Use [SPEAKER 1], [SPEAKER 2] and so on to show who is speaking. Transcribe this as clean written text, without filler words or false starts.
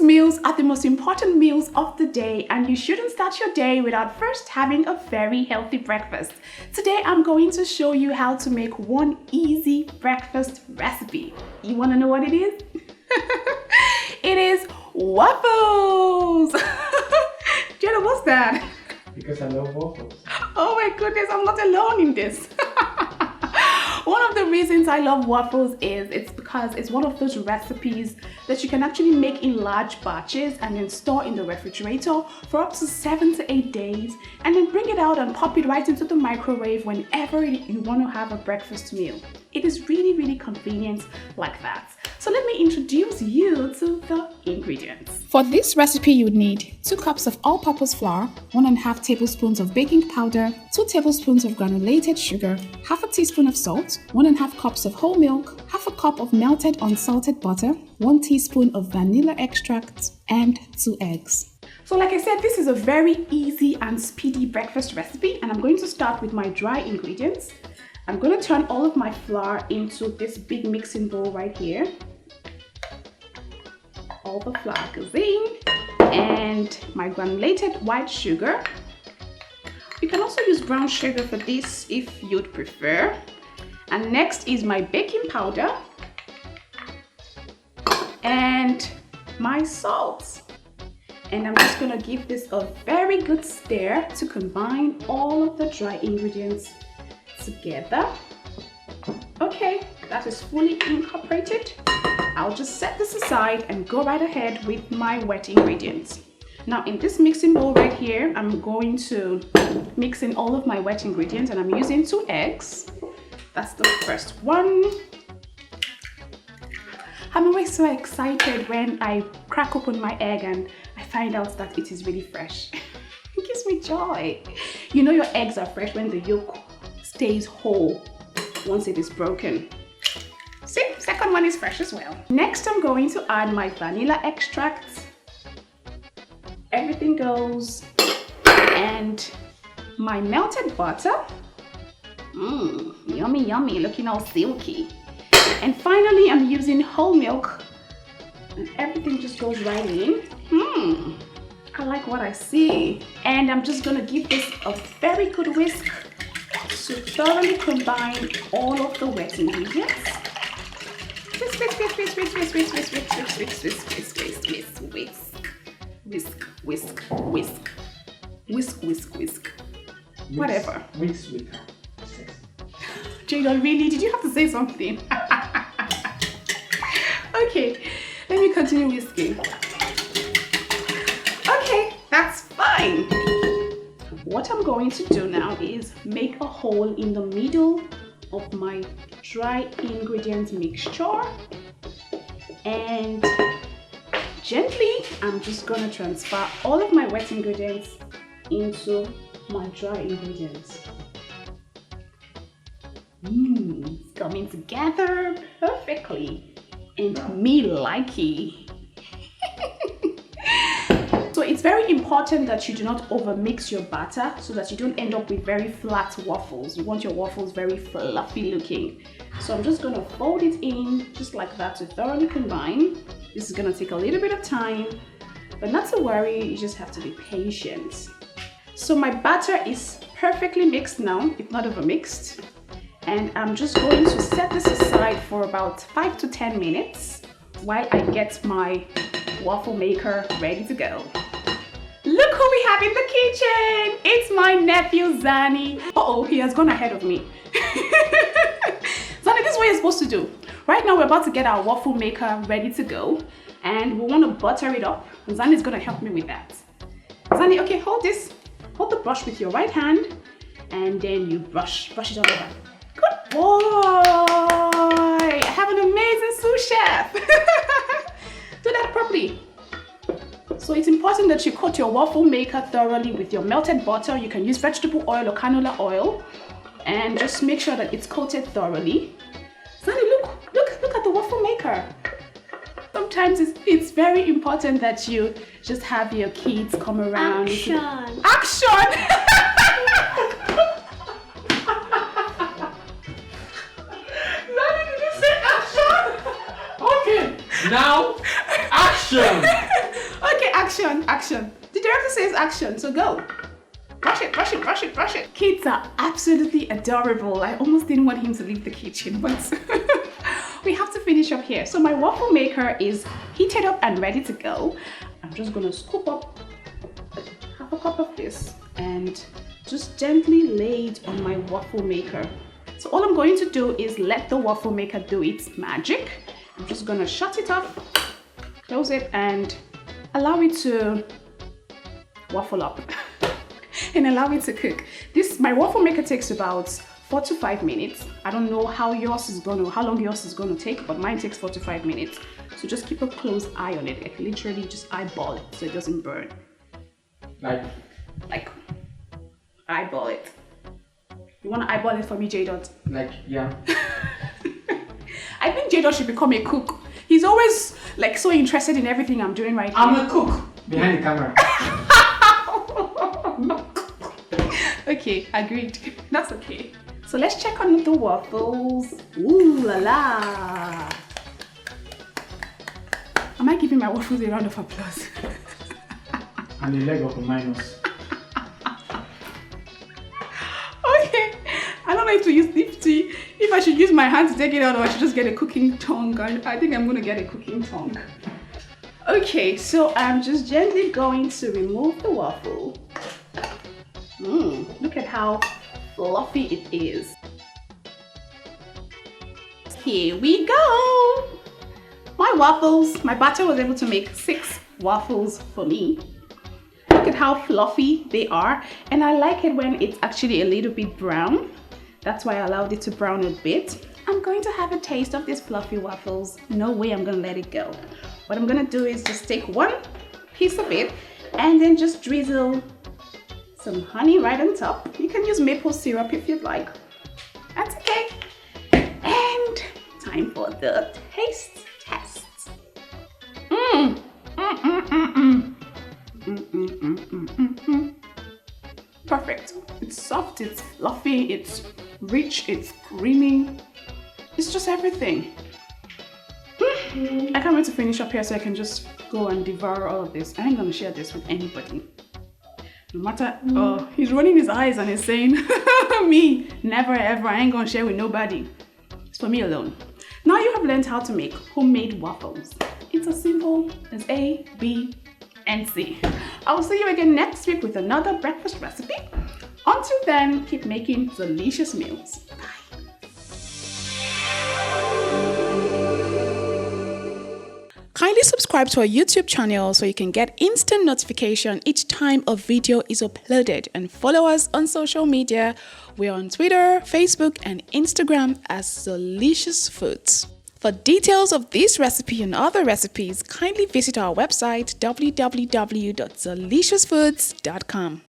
[SPEAKER 1] meals are the most important meals of the day, and you shouldn't start your day without first having a very healthy breakfast. Today I'm going to show you how to make one easy breakfast recipe. You want to know what it is? It is waffles! Jenna, what's that?
[SPEAKER 2] Because I love waffles.
[SPEAKER 1] Oh my goodness, I'm not alone in this. One of the reasons I love waffles is it's because it's one of those recipes that you can actually make in large batches and then store in the refrigerator for up to 7 to 8 days, and then bring it out and pop it right into the microwave whenever you want to have a breakfast meal. It is really convenient like that. So let me introduce you to the ingredients. For this recipe, you would need 2 cups of all-purpose flour, 1.5 tablespoons of baking powder, 2 tablespoons of granulated sugar, half a teaspoon of salt, 1.5 cups of whole milk, half a cup of melted unsalted butter, 1 teaspoon of vanilla extract, and 2 eggs. So like I said, this is a very easy and speedy breakfast recipe, and I'm going to start with my dry ingredients. I'm going to turn all of my flour into this big mixing bowl right here. All the flour goes in, and my granulated white sugar. You can also use brown sugar for this if you'd prefer. And next is my baking powder and my salt. And I'm just gonna give this a very good stir to combine all of the dry ingredients together. Okay, that is fully incorporated. I'll just set this aside and go right ahead with my wet ingredients. Now in this mixing bowl right here, I'm going to mix in all of my wet ingredients, and I'm using 2 eggs. That's the first one. I'm always so excited when I crack open my egg and I find out that it is really fresh. It gives me joy. You know your eggs are fresh when the yolk stays whole once it is broken. See, second one is fresh as well. Next, I'm going to add my vanilla extract. Everything goes. And my melted butter. Yummy, looking all silky. And finally, I'm using whole milk. And everything just goes right in. I like what I see. And I'm just gonna give this a very good whisk to thoroughly combine all of the wet ingredients. Whisk. Whatever.
[SPEAKER 2] Whisk.
[SPEAKER 1] Jada, really? Did you have to say something? Okay, let me continue whisking. Okay, that's fine. What I'm going to do now is make a hole in the middle of my dry ingredient mixture, and gently I'm just gonna transfer all of my wet ingredients into my dry ingredients. It's coming together perfectly, and me likey. So it's very important that you do not overmix your batter so that you don't end up with very flat waffles. You want your waffles very fluffy looking. So I'm just gonna fold it in just like that to thoroughly combine. This is gonna take a little bit of time, but not to worry, you just have to be patient. So my batter is perfectly mixed now, it's not overmixed. And I'm just going to set this aside for about 5 to 10 minutes while I get my waffle maker ready to go. Look who we have in the kitchen! It's my nephew Zani. Uh-oh, he has gone ahead of me. Zani, this is what you're supposed to do. Right now we're about to get our waffle maker ready to go, and we want to butter it up. Zani is going to help me with that. Zani, okay, hold this. Hold the brush with your right hand, and then you brush it all over. Good boy! I have an amazing sous chef. Do that properly. So it's important that you coat your waffle maker thoroughly with your melted butter. You can use vegetable oil or canola oil, and just make sure that it's coated thoroughly. Zani, look at the waffle maker. Sometimes it's very important that you just have your kids come around. Action!
[SPEAKER 2] Now, action!
[SPEAKER 1] Action, action. The director says action, so go. Brush it, brush it, brush it, brush it. Kids are absolutely adorable. I almost didn't want him to leave the kitchen, but we have to finish up here. So my waffle maker is heated up and ready to go. I'm just gonna scoop up half a cup of this and just gently lay it on my waffle maker. So all I'm going to do is let the waffle maker do its magic. I'm just gonna shut it up, close it, and allow it to waffle up and allow it to cook. My waffle maker takes about 4 to 5 minutes. I don't know how long yours is gonna take, but mine takes 4 to 5 minutes. So just keep a close eye on it. Like literally just eyeball it so it doesn't burn. Like eyeball it. You wanna eyeball it for me, J-Dot?
[SPEAKER 2] Like, yeah.
[SPEAKER 1] I think J-Dot should become a cook. He's always like so interested in everything I'm doing right now.
[SPEAKER 2] I'm a cook behind the camera.
[SPEAKER 1] Okay, agreed. That's okay. So let's check on the waffles. Ooh la la. Am I giving my waffles a round of applause?
[SPEAKER 2] And a leg of a minus.
[SPEAKER 1] Okay, I don't know if to use if I should use my hand to take it out or I should just get a cooking tongue. I think I'm gonna get a cooking tongue. Okay, so I'm just gently going to remove the waffle. Look at how fluffy it is. Here we go. My batter was able to make 6 waffles for me. Look at how fluffy they are, and I like it when it's actually a little bit brown. That's why I allowed it to brown a bit. I'm going to have a taste of these fluffy waffles. No way I'm gonna let it go. What I'm gonna do is just take one piece of it and then just drizzle some honey right on top. You can use maple syrup if you'd like. That's okay. And time for the taste test. Perfect. It's soft, it's fluffy, it's rich, it's creamy. It's just everything. I can't wait to finish up here so I can just go and devour all of this. I ain't gonna share this with anybody. No matter, oh, he's rolling his eyes and he's saying, me, never ever, I ain't gonna share with nobody. It's for me alone. Now you have learned how to make homemade waffles. It's as simple as A, B, and C. I will see you again next week with another breakfast recipe. Until then, keep making delicious meals. Bye. Kindly subscribe to our YouTube channel so you can get instant notification each time a video is uploaded, and follow us on social media. We're on Twitter, Facebook, and Instagram as Zeeliciousfoods. For details of this recipe and other recipes, kindly visit our website www.zeeliciousfoods.com.